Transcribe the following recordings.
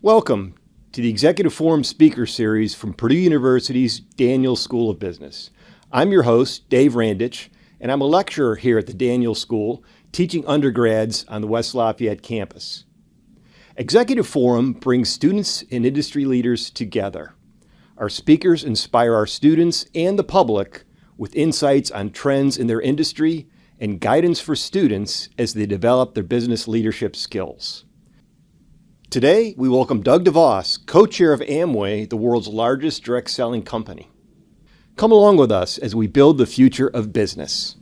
Welcome to the Executive Forum Speaker Series from Purdue University's Daniels School of Business. I'm your host, Dave Randich, and I'm a lecturer here at the Daniels School, teaching undergrads on the West Lafayette campus. Executive Forum brings students and industry leaders together. Our speakers inspire our students and the public with insights on trends in their industry and guidance for students as they develop their business leadership skills. Today, we welcome Doug DeVos, co-chair of Amway, the world's largest direct selling company. Come along with us as we build the future of business.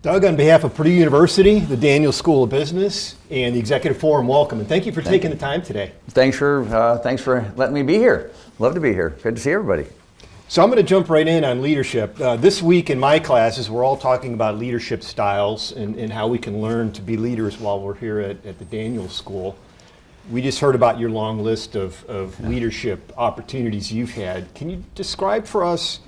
Doug, on behalf of Purdue University, the Daniels School of Business, and the Executive Forum, welcome, and thank you for taking the time today. Thanks for letting me be here. Love to be here. Good to see everybody. So I'm going to jump right in on leadership. This week in my classes, we're all talking about leadership styles and how we can learn to be leaders while we're here at the Daniels School. We just heard about your long list of leadership opportunities you've had. Can you describe for us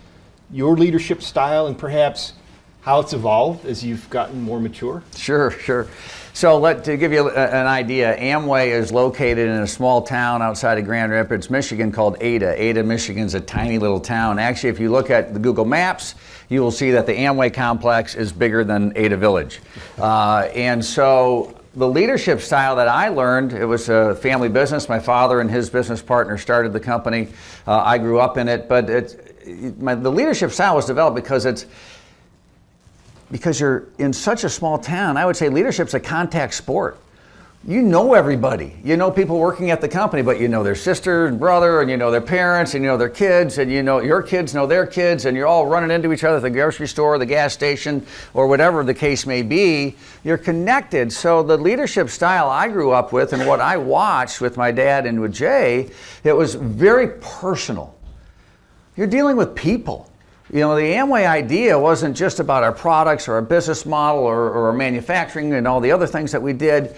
your leadership style and perhaps how it's evolved as you've gotten more mature? Sure. So to give you an idea, Amway is located in a small town outside of Grand Rapids, Michigan called Ada. Ada, Michigan's a tiny little town. Actually, if you look at the Google Maps, you will see that the Amway complex is bigger than Ada Village. And so the leadership style that I learned, it was a family business. My father and his business partner started the company. I grew up in it, but the leadership style was developed because you're in such a small town. I would say leadership's a contact sport. You know everybody. You know people working at the company, but you know their sister and brother, and you know their parents, and you know their kids, and you know your kids know their kids, and you're all running into each other at the grocery store, the gas station, or whatever the case may be. You're connected. So the leadership style I grew up with and what I watched with my dad and with Jay, it was very personal. You're dealing with people. You know, the Amway idea wasn't just about our products or our business model or our manufacturing and all the other things that we did.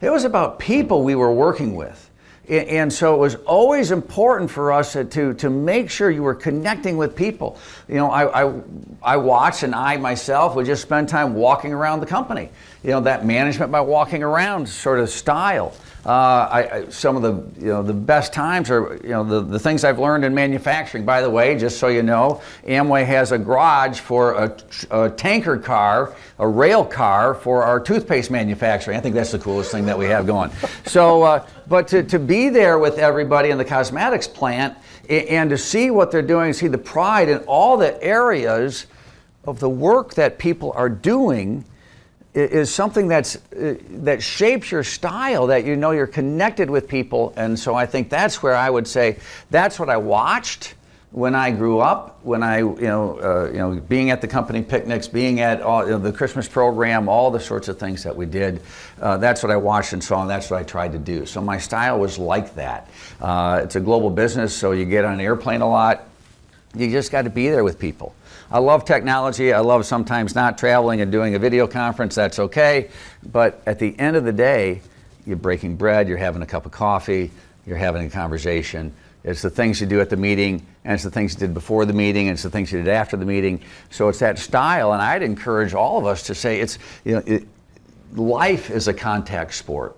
It was about people we were working with. And so it was always important for us to make sure you were connecting with people. You know, I watched, and I myself would just spend time walking around the company. You know, that management by walking around sort of style. Some of the best times are the things I've learned in manufacturing. By the way, just so you know, Amway has a garage for a tanker car, a rail car for our toothpaste manufacturing. I think that's the coolest thing that we have going. So, but to be there with everybody in the cosmetics plant and to see what they're doing, see the pride in all the areas of the work that people are doing is something that shapes your style, that you know you're connected with people. And so I think that's where I would say that's what I watched when I grew up, when I being at the company picnics, being at all, the Christmas program, all the sorts of things that we did. That's what I watched and saw, and that's what I tried to do. So my style was like that. It's a global business, so you get on an airplane a lot. You just got to be there with people. I love technology. I love sometimes not traveling and doing a video conference. That's okay. But at the end of the day, you're breaking bread, you're having a cup of coffee, you're having a conversation. It's the things you do at the meeting, and it's the things you did before the meeting, and it's the things you did after the meeting. So it's that style, and I'd encourage all of us to say life is a contact sport.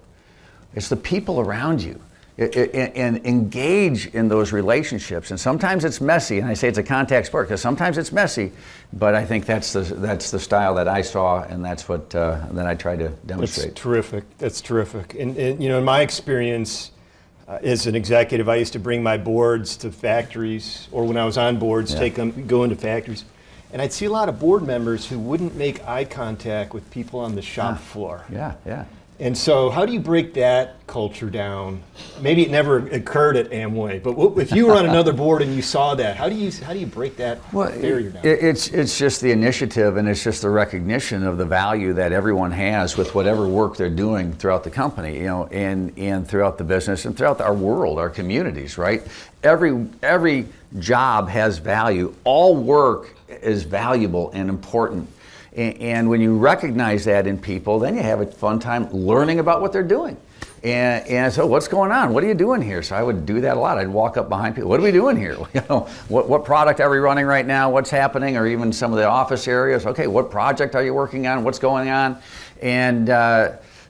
It's the people around you. And engage in those relationships. And sometimes it's messy, and I say it's a contact sport because sometimes it's messy, but I think that's the style that I saw, and that's what that I tried to demonstrate. That's terrific. And in my experience as an executive, I used to bring my boards to factories, or when I was on boards, go into factories. And I'd see a lot of board members who wouldn't make eye contact with people on the shop floor. Yeah. And so how do you break that culture down? Maybe it never occurred at Amway, but if you were on another board and you saw that, how do you break that barrier down? It's just the initiative, and it's just the recognition of the value that everyone has with whatever work they're doing throughout the company, and throughout the business and throughout our world, our communities, right? Every job has value. All work is valuable and important. And when you recognize that in people, then you have a fun time learning about what they're doing. And so what's going on? What are you doing here? So I would do that a lot. I'd walk up behind people. What are we doing here? What product are we running right now? What's happening? Or even some of the office areas. Okay, what project are you working on? What's going on? And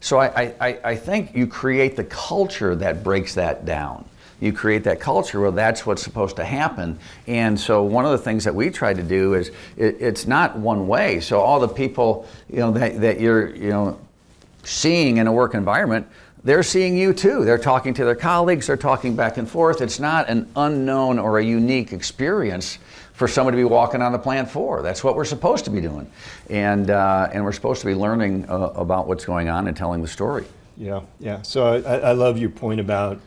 so I think you create the culture that breaks that down. you create that culture, well, that's what's supposed to happen. And so one of the things that we try to do is it's not one way. So all the people, that you're, seeing in a work environment, they're seeing you too. They're talking to their colleagues, they're talking back and forth. It's not an unknown or a unique experience for someone to be walking on the plant floor. That's what we're supposed to be doing. And we're supposed to be learning about what's going on and telling the story. Yeah. So I love your point about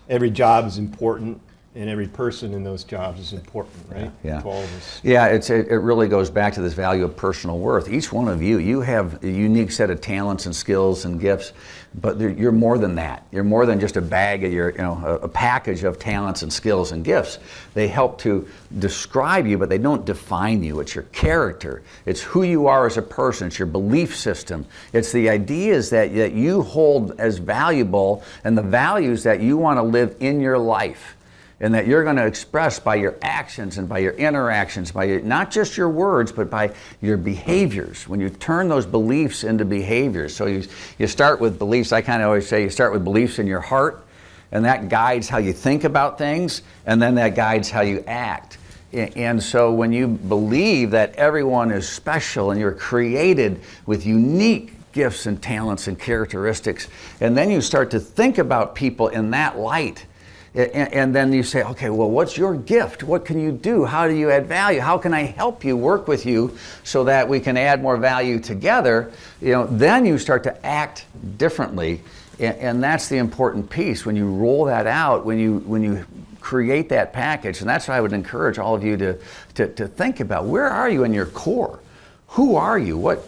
every job is important and every person in those jobs is important, right? Yeah. To all of us. Yeah, it really goes back to this value of personal worth. Each one of you have a unique set of talents and skills and gifts, but you're more than that. You're more than just a bag of a package of talents and skills and gifts. They help to describe you, but they don't define you. It's your character. It's who you are as a person. It's your belief system. It's the ideas that you hold as valuable and the values that you want to live in your life, and that you're going to express by your actions and by your interactions, not just your words, but by your behaviors. When you turn those beliefs into behaviors. So you start with beliefs. I kind of always say you start with beliefs in your heart, and that guides how you think about things, and then that guides how you act. And so when you believe that everyone is special and you're created with unique gifts and talents and characteristics, and then you start to think about people in that light, and then you say, okay, well, what's your gift? What can you do? How do you add value? How can I help you, work with you, so that we can add more value together? Then you start to act differently, and that's the important piece. When you roll that out, when you create that package, and that's what I would encourage all of you to think about. Where are you in your core? Who are you? What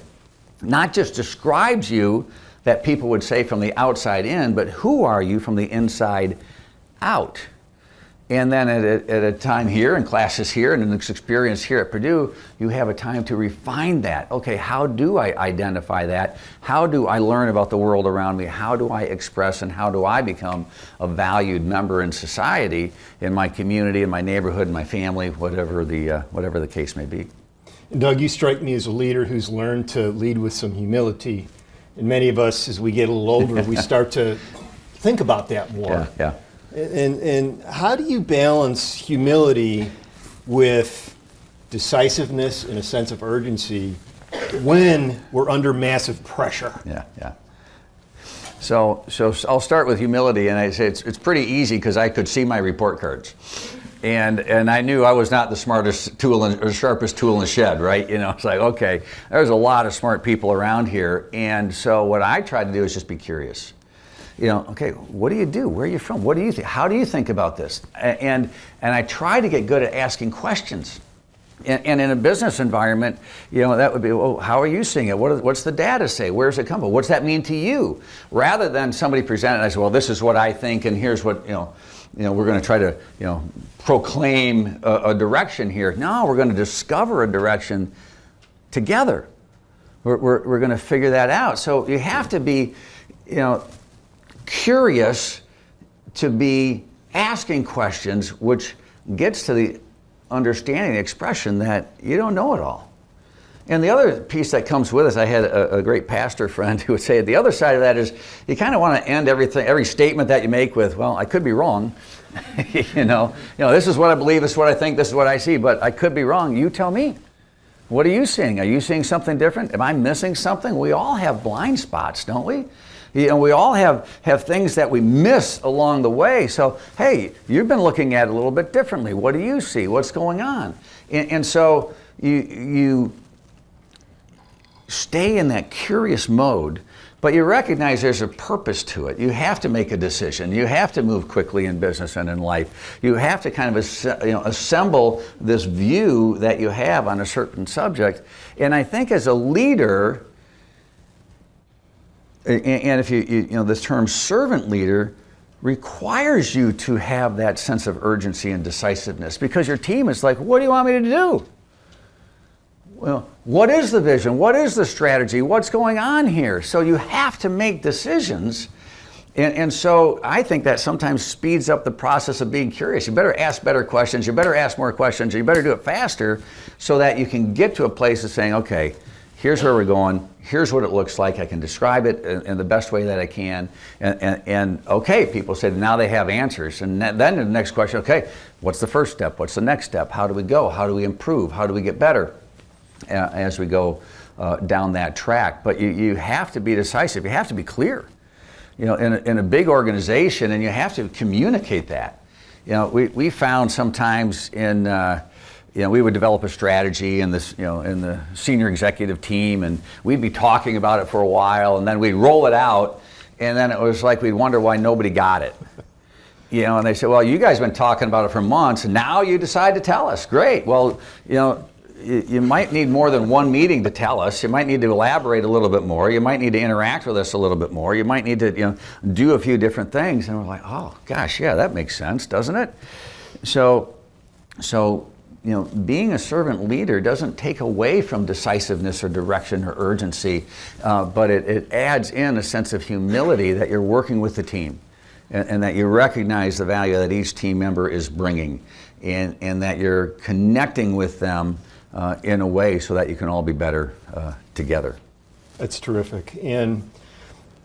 not just describes you that people would say from the outside in, but who are you from the inside out? And then at a time here, in classes here, and in this experience here at Purdue, you have a time to refine that. Okay, how do I identify that? How do I learn about the world around me? How do I express and how do I become a valued member in society, in my community, in my neighborhood, in my family, whatever the case may be? And Doug, you strike me as a leader who's learned to lead with some humility. And many of us, as we get a little older, we start to think about that more. Yeah. And how do you balance humility with decisiveness and a sense of urgency when we're under massive pressure? Yeah. So I'll start with humility, and I say it's pretty easy because I could see my report cards. And I knew I was not the smartest tool or sharpest tool in the shed, right? It's like, okay, there's a lot of smart people around here. And so what I try to do is just be curious. Okay, what do you do? Where are you from? What do you think? How do you think about this? And I try to get good at asking questions. And in a business environment, that would be, well, how are you seeing it? What's the data say? Where's it come from? What's that mean to you? Rather than somebody present it and I say, well, this is what I think, and here's what, we're going to try to, proclaim a direction here. No, we're going to discover a direction together. We're going to figure that out. So you have to be, curious, to be asking questions, which gets to the understanding, the expression that you don't know it all. And the other piece that comes with us, I had a great pastor friend who would say the other side of that is you kind of want to end every statement that you make with, well, I could be wrong. This is what I believe, this is what I think, this is what I see, but I could be wrong. You tell me. What are you seeing? Are you seeing something different? Am I missing something? We all have blind spots, don't we? We all have things that we miss along the way. So, hey, you've been looking at it a little bit differently. What do you see? What's going on? And so you stay in that curious mode, but you recognize there's a purpose to it. You have to make a decision. You have to move quickly in business and in life. You have to kind of assemble this view that you have on a certain subject. And I think as a leader, and if this term servant leader requires you to have that sense of urgency and decisiveness, because your team is like, what do you want me to do? Well, what is the vision? What is the strategy? What's going on here? So you have to make decisions. And so I think that sometimes speeds up the process of being curious. You better ask better questions. You better ask more questions. You better do it faster so that you can get to a place of saying, okay, Here's where we're going. Here's what it looks like. I can describe it in the best way that I can. And okay, people said now they have answers. And then the next question, okay, what's the first step? What's the next step? How do we go? How do we improve? How do we get better as we go down that track? But you have to be decisive. You have to be clear. In a big organization, and you have to communicate that. We found sometimes we would develop a strategy in this, in the senior executive team, and we'd be talking about it for a while, and then we'd roll it out, and then it was like we'd wonder why nobody got it. And they said, well, you guys have been talking about it for months, and now you decide to tell us. Great. Well, you might need more than one meeting to tell us. You might need to elaborate a little bit more. You might need to interact with us a little bit more. You might need to do a few different things. And we're like, oh gosh, yeah, that makes sense, doesn't it? So being a servant leader doesn't take away from decisiveness or direction or urgency, but it adds in a sense of humility that you're working with the team, and that you recognize the value that each team member is bringing, and that you're connecting with them in a way so that you can all be better together. That's terrific. And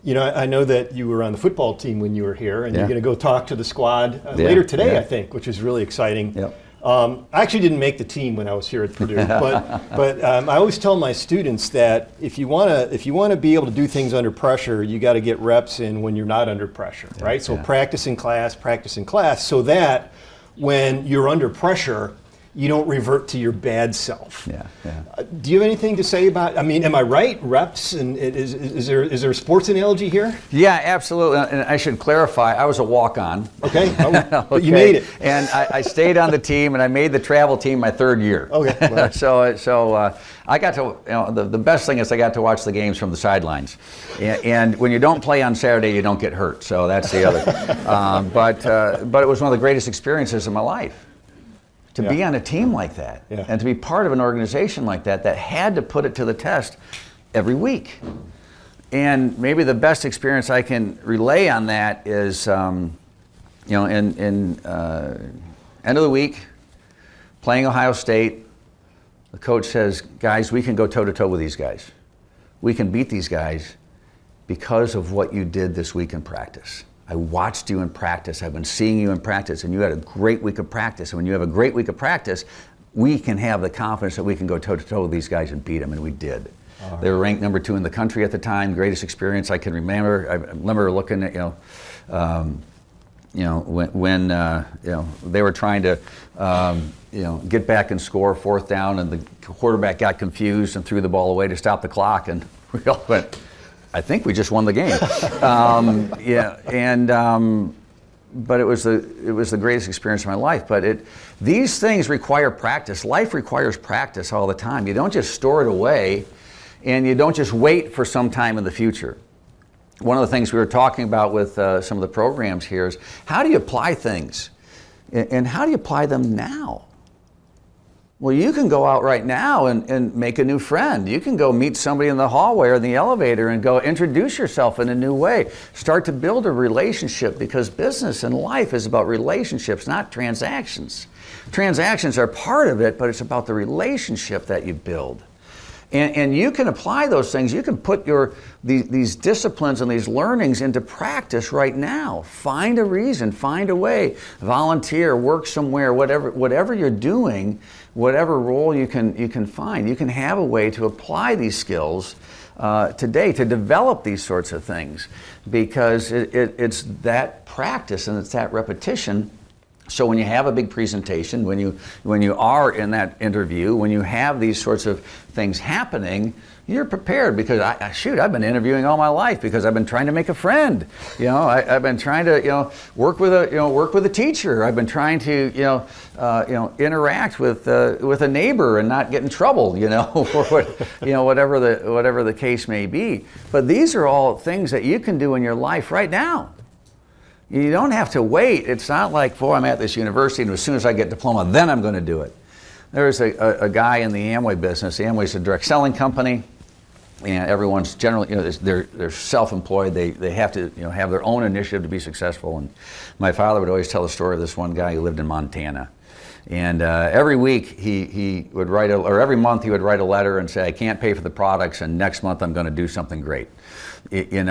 I know that you were on the football team when you were here, and you're going to go talk to the squad later today, I think, which is really exciting. Yep. I actually didn't make the team when I was here at Purdue, but I always tell my students that if you want to be able to do things under pressure, you got to get reps in when you're not under pressure, right? So practice in class, so that when you're under pressure, you don't revert to your bad self. Do you have anything to say about, am I right? Reps, and is there a sports analogy here? Yeah, absolutely. And I should clarify, I was a walk-on. Okay, but you made it. And I stayed on the team, and I made the travel team my third year. Okay. Well. So I got to, the best thing is I got to watch the games from the sidelines. And when you don't play on Saturday, you don't get hurt. So that's the other. But it was one of the greatest experiences of my life. To be on a team like that, and to be part of an organization like that had to put it to the test every week. And maybe the best experience I can relay on that is, in end of the week, playing Ohio State, the coach says, guys, we can go toe-to-toe with these guys. We can beat these guys because of what you did this week in practice. I watched you in practice. I've been seeing you in practice, and you had a great week of practice. And when you have a great week of practice, we can have the confidence that we can go toe-to-toe with these guys and beat them, and we did. Right. They were ranked number 2 in the country at the time. Greatest experience I can remember. I remember looking at when they were trying to get back and score 4th down, and the quarterback got confused and threw the ball away to stop the clock, and we all went, I think we just won the game. But it was the greatest experience of my life. But these things require practice. Life requires practice all the time. You don't just store it away, and you don't just wait for some time in the future. One of the things we were talking about with some of the programs here is, how do you apply things? And how do you apply them now? Well, you can go out right now and make a new friend. You can go meet somebody in the hallway or in the elevator and go introduce yourself in a new way. Start to build a relationship, because business and life is about relationships, not transactions. Transactions are part of it, but it's about the relationship that you build. And you can apply those things. You can put these disciplines and these learnings into practice right now. Find a reason, find a way, volunteer, work somewhere, whatever you're doing, whatever role you can find. You can have a way to apply these skills today, to develop these sorts of things, because it's that practice and it's that repetition. So when you have a big presentation, when you are in that interview, when you have these sorts of things happening, you're prepared, because I've been interviewing all my life because I've been trying to make a friend. I've been trying to work with a teacher. I've been trying to interact with a neighbor and not get in trouble. Or whatever the case may be. But these are all things that you can do in your life right now. You don't have to wait. It's not like, I'm at this university, and as soon as I get a diploma, then I'm going to do it. There's a guy in the Amway business. Amway's a direct selling company, and everyone's generally, they're self-employed. They have to, have their own initiative to be successful. And my father would always tell the story of this one guy who lived in Montana. And every week he would write, or every month he would write a letter and say, I can't pay for the products, and next month I'm going to do something great. And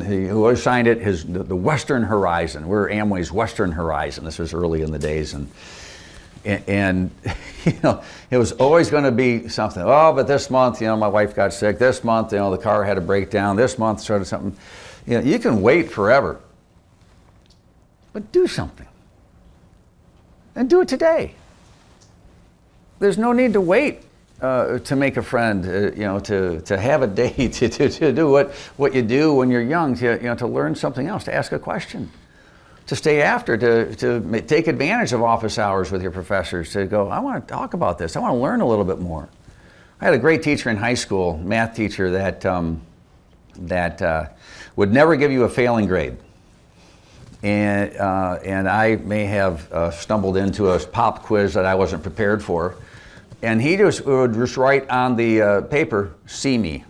he always signed it the Western Horizon. We're Amway's Western Horizon. This was early in the days, and it was always going to be something. Oh, but this month, my wife got sick. This month, the car had a breakdown. This month, sort of something. You can wait forever, but do something, and do it today. There's no need to wait to make a friend. To have a date, to do what you do when you're young. To learn something else, to ask a question, to stay after, to take advantage of office hours with your professors, to go, I want to talk about this, I want to learn a little bit more. I had a great teacher in high school, math teacher, that would never give you a failing grade. And I may have stumbled into a pop quiz that I wasn't prepared for, and he would just write on the paper, "See me."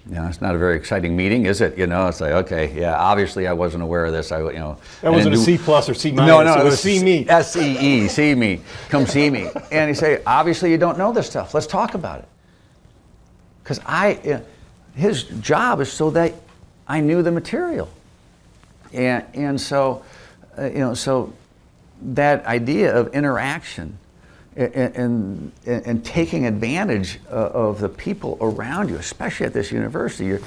It's not a very exciting meeting, is it? It's like, okay, yeah, obviously I wasn't aware of this. That wasn't a C plus or C minus. No, it was see me. S-E-E, see me, come see me. And he say, obviously you don't know this stuff. Let's talk about it. Because his job is so that I knew the material. And so, so that idea of interaction and taking advantage of the people around you, especially at this university,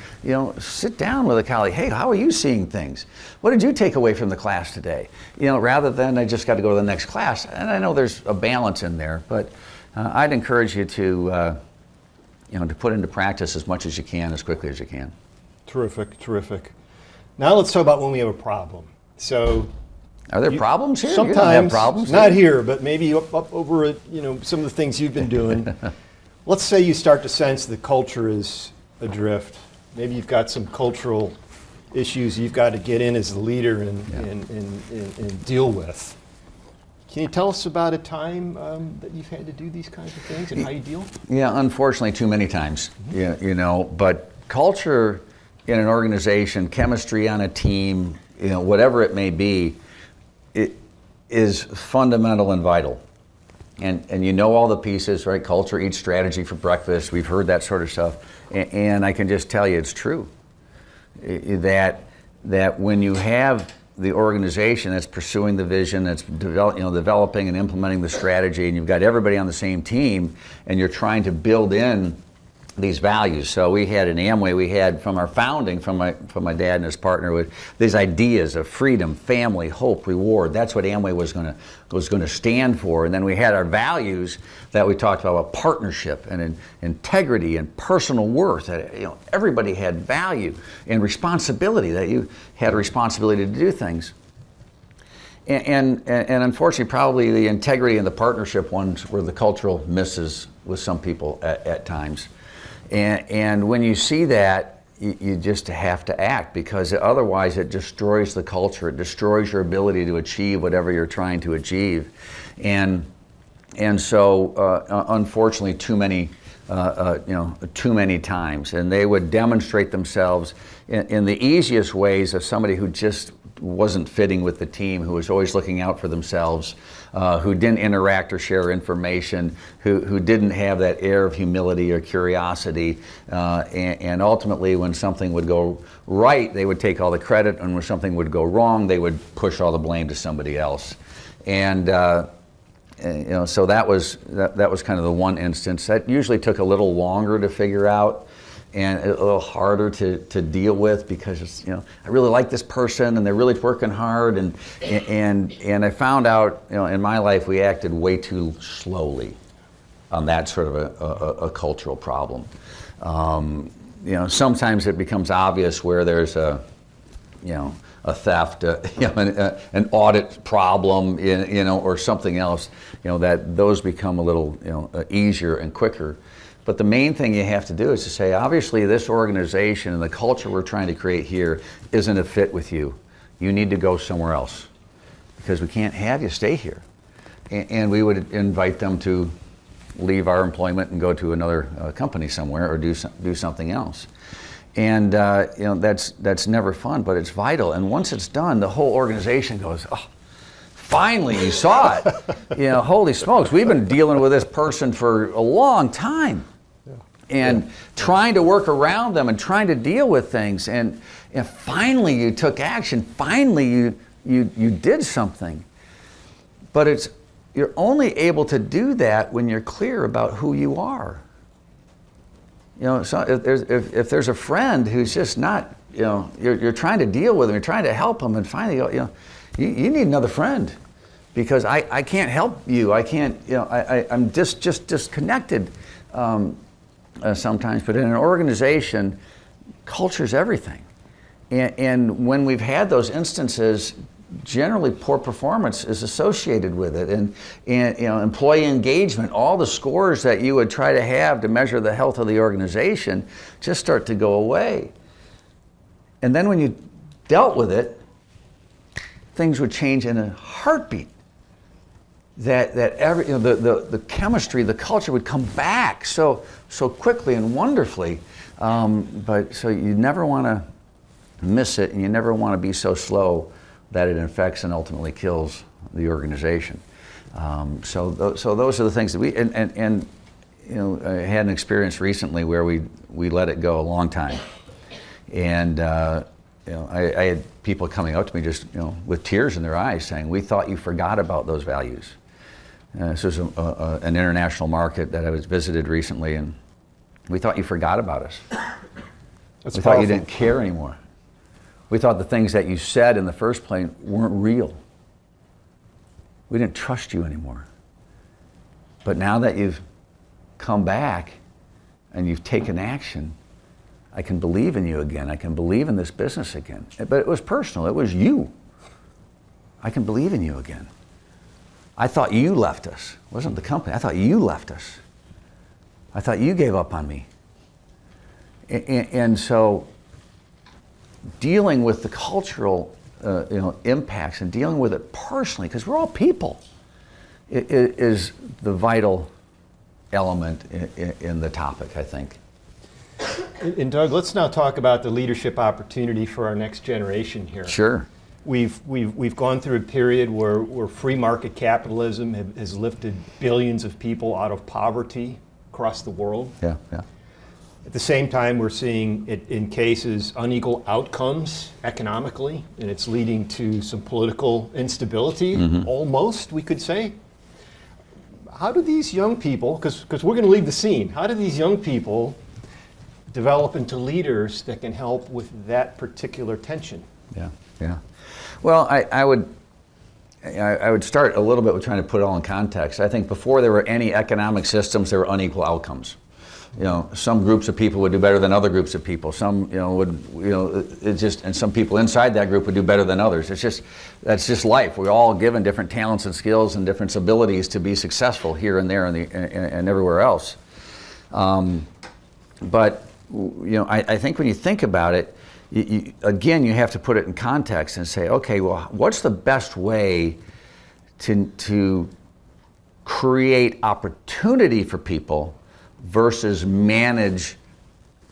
sit down with a colleague. Hey, how are you seeing things? What did you take away from the class today? Rather than I just got to go to the next class. And I know there's a balance in there, but I'd encourage you to put into practice as much as you can, as quickly as you can. Terrific. Now let's talk about when we have a problem. So, are there problems here? Sometimes, you don't have problems not here, but maybe up over at, some of the things you've been doing. Let's say you start to sense the culture is adrift. Maybe you've got some cultural issues you've got to get in as a leader and deal with. Can you tell us about a time that you've had to do these kinds of things and how you deal? Yeah, unfortunately, too many times. But culture in an organization, chemistry on a team, whatever it may be, it is fundamental and vital. And all the pieces, right? Culture eats strategy for breakfast. We've heard that sort of stuff. And I can just tell you it's true. That when you have the organization that's pursuing the vision, that's developing and implementing the strategy, and you've got everybody on the same team, and you're trying to build in these values. So we had in Amway, we had from our founding, from my dad and his partner, with these ideas of freedom, family, hope, reward. That's what Amway was going to stand for. And then we had our values that we talked about partnership and integrity and personal worth. That everybody had value and responsibility. That you had a responsibility to do things. And unfortunately, probably the integrity and the partnership ones were the cultural misses with some people at times. And when you see that, you just have to act, because otherwise it destroys the culture. It destroys your ability to achieve whatever you're trying to achieve. And so unfortunately, too many times. And they would demonstrate themselves in the easiest ways of somebody who just wasn't fitting with the team, who was always looking out for themselves, who didn't interact or share information, who didn't have that air of humility or curiosity, and ultimately when something would go right, they would take all the credit, and when something would go wrong, they would push all the blame to somebody else. And so that was kind of the one instance. That usually took a little longer to figure out, and a little harder to deal with, because it's, I really like this person and they're really working hard, and I found out in my life we acted way too slowly on that sort of a cultural problem. Sometimes it becomes obvious where there's a theft, an audit problem, or something else, that those become a little easier and quicker. But the main thing you have to do is to say, obviously this organization and the culture we're trying to create here isn't a fit with you. You need to go somewhere else, because we can't have you stay here. And we would invite them to leave our employment and go to another company somewhere, or do something else. And that's never fun, but it's vital. And once it's done, the whole organization goes, oh, finally you saw it. Holy smokes, we've been dealing with this person for a long time. And trying to work around them and trying to deal with things. And finally you took action. Finally you did something. But you're only able to do that when you're clear about who you are. So if there's a friend who's just not, you're trying to deal with them, you're trying to help them, and finally, you need another friend, because I can't help you. I can't, I'm just disconnected sometimes. But in an organization, culture's everything. And when we've had those instances, generally poor performance is associated with it, and employee engagement, all the scores that you would try to have to measure the health of the organization just start to go away. And then when you dealt with it, things would change in a heartbeat. That every the chemistry, the culture would come back so quickly and wonderfully. But so you never want to miss it, and you never want to be so slow that it infects and ultimately kills the organization. So those are the things that we and I had an experience recently where we let it go a long time, and I had people coming up to me just with tears in their eyes saying, "We thought you forgot about those values." This was an international market that I was visited recently, and we thought you forgot about us. We thought you didn't care anymore. We thought the things that you said in the first place weren't real. We didn't trust you anymore. But now that you've come back and you've taken action, I can believe in you again. I can believe in this business again. But it was personal. It was you. I can believe in you again. I thought you left us. It wasn't the company. I thought you left us. I thought you gave up on me. And so dealing with the cultural impacts and dealing with it personally, because we're all people, is the vital element in the topic, I think. And Doug, let's now talk about the leadership opportunity for our next generation here. Sure. We've gone through a period where free market capitalism has lifted billions of people out of poverty across the world. Yeah. At the same time, we're seeing it in cases unequal outcomes economically, and it's leading to some political instability, almost, we could say. How do these young people, because we're going to leave the scene, how do these young people develop into leaders that can help with that particular tension? Yeah. Well, I would start a little bit with trying to put it all in context. I think before there were any economic systems, there were unequal outcomes. Some groups of people would do better than other groups of people. Some, and some people inside that group would do better than others. That's just life. We're all given different talents and skills and different abilities to be successful here and there and everywhere else. But I think when you think about it, again, you have to put it in context and say, okay, well, what's the best way to create opportunity for people versus manage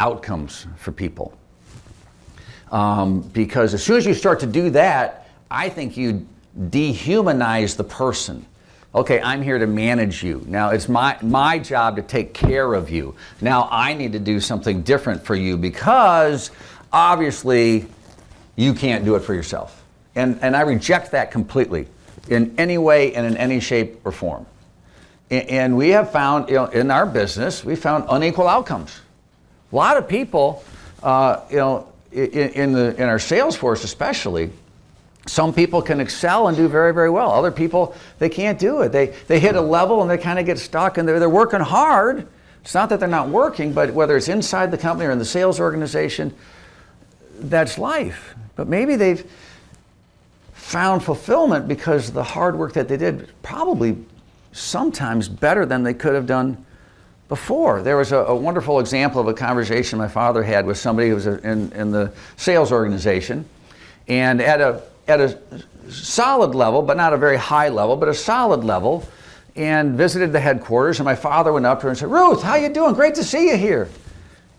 outcomes for people? Because as soon as you start to do that, I think you dehumanize the person. Okay, I'm here to manage you. Now it's my job to take care of you. Now I need to do something different for you because obviously you can't do it for yourself. And I reject that completely in any way and in any shape or form. And we have found, in our business, we found unequal outcomes. A lot of people, in our sales force especially, some people can excel and do very, very well. Other people, they can't do it. They hit a level and they kind of get stuck, and they're working hard. It's not that they're not working, but whether it's inside the company or in the sales organization, that's life. But maybe they've found fulfillment because the hard work that they did probably sometimes better than they could have done before. There was a wonderful example of a conversation my father had with somebody who was in the sales organization, and at a solid level, but not a very high level, but a solid level, and visited the headquarters, and my father went up to her and said, "Ruth, how you doing? Great to see you here."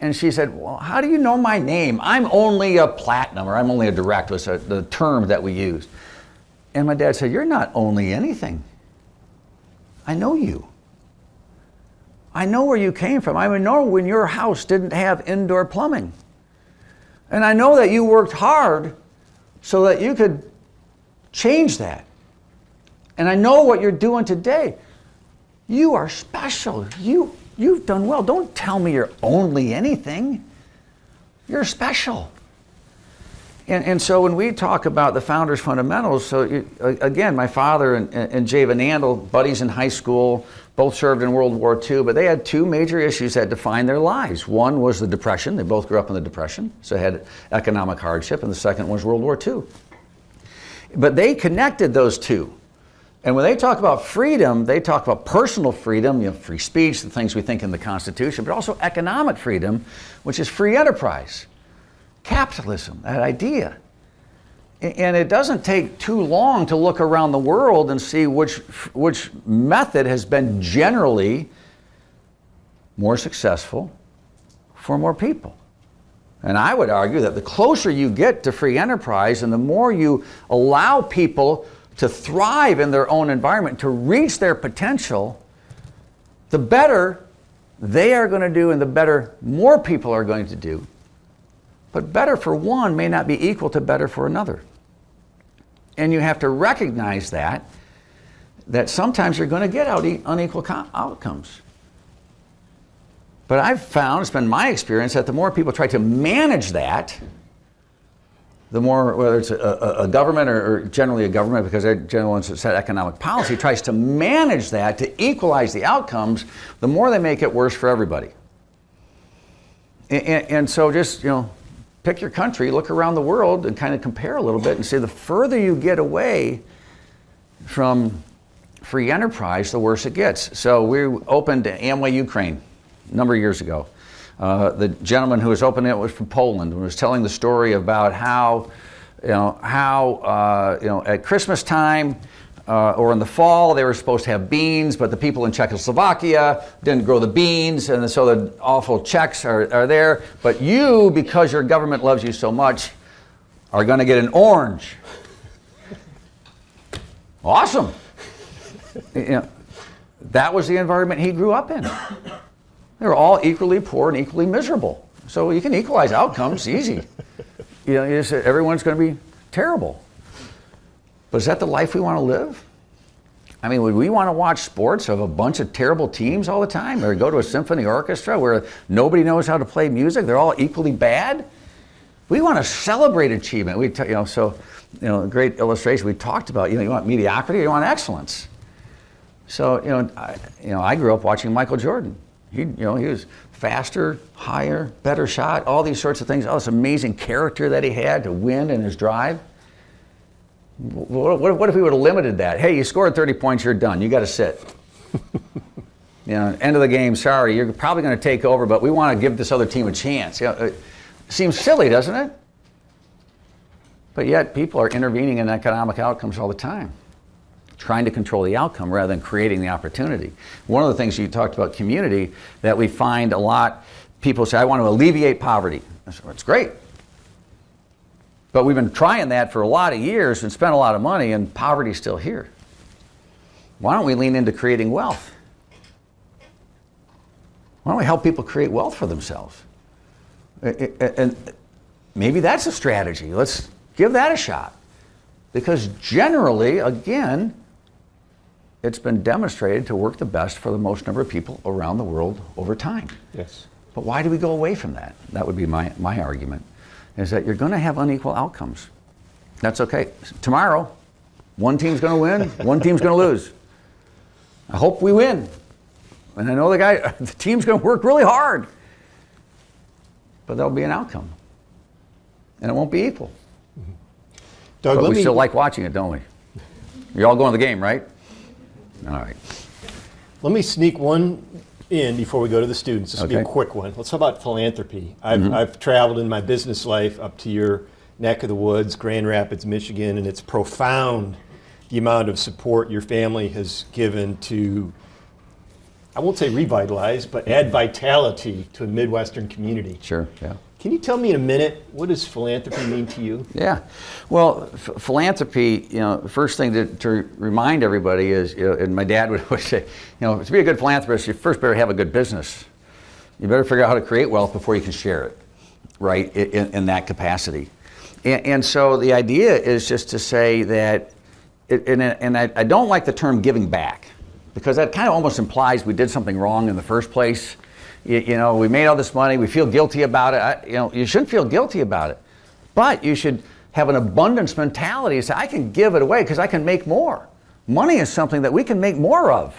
And she said, "Well, how do you know my name? I'm only a platinum, or I'm only a direct," was the term that we used. And my dad said, "You're not only anything. I know you. I know where you came from. I know when your house didn't have indoor plumbing. And I know that you worked hard so that you could change that. And I know what you're doing today. You are special. You've done well. Don't tell me you're only anything. You're special." And so when we talk about the founders' fundamentals, so again, my father and Jay Van Andel, buddies in high school, both served in World War II, but they had two major issues that defined their lives. One was the Depression. They both grew up in the Depression, so they had economic hardship, and the second was World War II. But they connected those two. And when they talk about freedom, they talk about personal freedom, free speech, the things we think in the Constitution, but also economic freedom, which is free enterprise. Capitalism, that idea. And it doesn't take too long to look around the world and see which method has been generally more successful for more people. And I would argue that the closer you get to free enterprise and the more you allow people to thrive in their own environment, to reach their potential, the better they are going to do and the better more people are going to do. But better for one may not be equal to better for another. And you have to recognize that sometimes you're going to get unequal outcomes. But I've found, it's been my experience, that the more people try to manage that, the more, whether it's a government or generally a government, because they're generally ones that set economic policy, tries to manage that to equalize the outcomes, the more they make it worse for everybody. And so just, pick your country, look around the world and kind of compare a little bit and see the further you get away from free enterprise, the worse it gets. So we opened Amway Ukraine a number of years ago. The gentleman who was opening it was from Poland and was telling the story about how at Christmas time or in the fall they were supposed to have beans, but the people in Czechoslovakia didn't grow the beans, and so the awful Czechs are there. But you, because your government loves you so much, are going to get an orange. Awesome. That was the environment he grew up in. They were all equally poor and equally miserable. So you can equalize outcomes, easy. Everyone's going to be terrible. But is that the life we want to live? I mean, would we want to watch sports of a bunch of terrible teams all the time, or go to a symphony orchestra where nobody knows how to play music? They're all equally bad. We want to celebrate achievement. A great illustration we talked about. You want mediocrity, or you want excellence. So I grew up watching Michael Jordan. He was faster, higher, better shot, all these sorts of things. All this amazing character that he had to win in his drive. What if we would have limited that? Hey, you scored 30 points, you're done. You got to sit. End of the game, sorry, you're probably going to take over, but we want to give this other team a chance. It seems silly, doesn't it? But yet people are intervening in economic outcomes all the time, trying to control the outcome rather than creating the opportunity. One of the things you talked about, community, that we find a lot, people say, I want to alleviate poverty. That's great. But we've been trying that for a lot of years and spent a lot of money, and poverty's still here. Why don't we lean into creating wealth? Why don't we help people create wealth for themselves? And maybe that's a strategy. Let's give that a shot. Because generally, again, it's been demonstrated to work the best for the most number of people around the world over time. Yes. But why do we go away from that? That would be my argument, is that you're going to have unequal outcomes. That's okay. Tomorrow, one team's going to win, one team's going to lose. I hope we win. And I know the team's going to work really hard. But there'll be an outcome. And it won't be equal. Doug, but we still like watching it, don't we? You're all going to the game, right? All right. Let me sneak one in before we go to the students. This will be a quick one. Let's talk about philanthropy. I've traveled in my business life up to your neck of the woods, Grand Rapids, Michigan, and it's profound the amount of support your family has given to, I won't say revitalize, but add vitality to a Midwestern community. Sure, yeah. Can you tell me in a minute, what does philanthropy mean to you? Yeah. Well, philanthropy, the first thing to remind everybody is, and my dad would always say, to be a good philanthropist, you first better have a good business. You better figure out how to create wealth before you can share it, right, in that capacity. And so the idea is just to say that, and I don't like the term giving back, because that kind of almost implies we did something wrong in the first place. We made all this money, we feel guilty about it. You shouldn't feel guilty about it, but you should have an abundance mentality and say, I can give it away because I can make more. Money is something that we can make more of.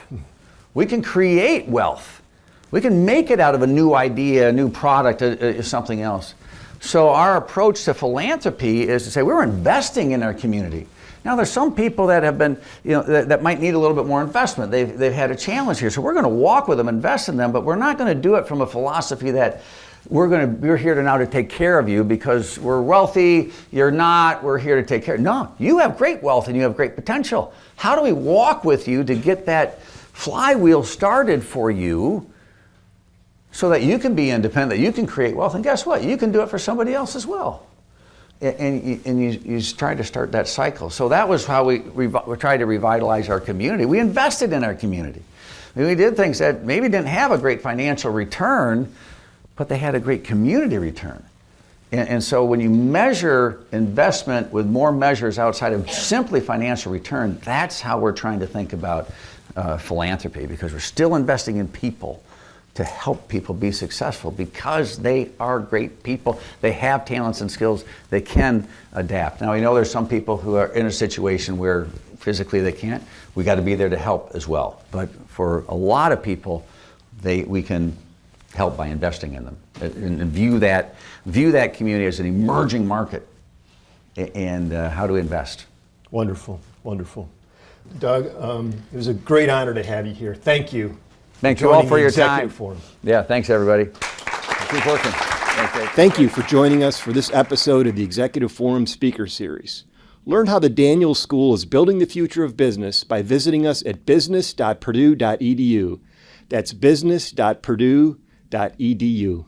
We can create wealth. We can make it out of a new idea, a new product, something else. So our approach to philanthropy is to say we're investing in our community. Now there's some people that have been, that might need a little bit more investment. They've had a challenge here. So we're going to walk with them, invest in them, but we're not going to do it from a philosophy that we're here now to take care of you because we're wealthy, you're not, we're here to take care. No, you have great wealth and you have great potential. How do we walk with you to get that flywheel started for you so that you can be independent, that you can create wealth, and guess what? You can do it for somebody else as well. And you try to start that cycle. So that was how we tried to revitalize our community. We invested in our community. We did things that maybe didn't have a great financial return, but they had a great community return. And so when you measure investment with more measures outside of simply financial return, that's how we're trying to think about philanthropy, because we're still investing in people to help people be successful because they are great people. They have talents and skills. They can adapt. Now, we know there's some people who are in a situation where physically they can't. We got to be there to help as well. But for a lot of people, we can help by investing in them and view that community as an emerging market and how to invest. Wonderful, wonderful. Doug, it was a great honor to have you here. Thank you. Thanks you all for your time. Forum. Yeah, thanks everybody. Keep working. Thank you for joining us for this episode of the Executive Forum Speaker Series. Learn how the Daniels School is building the future of business by visiting us at business.purdue.edu. That's business.purdue.edu.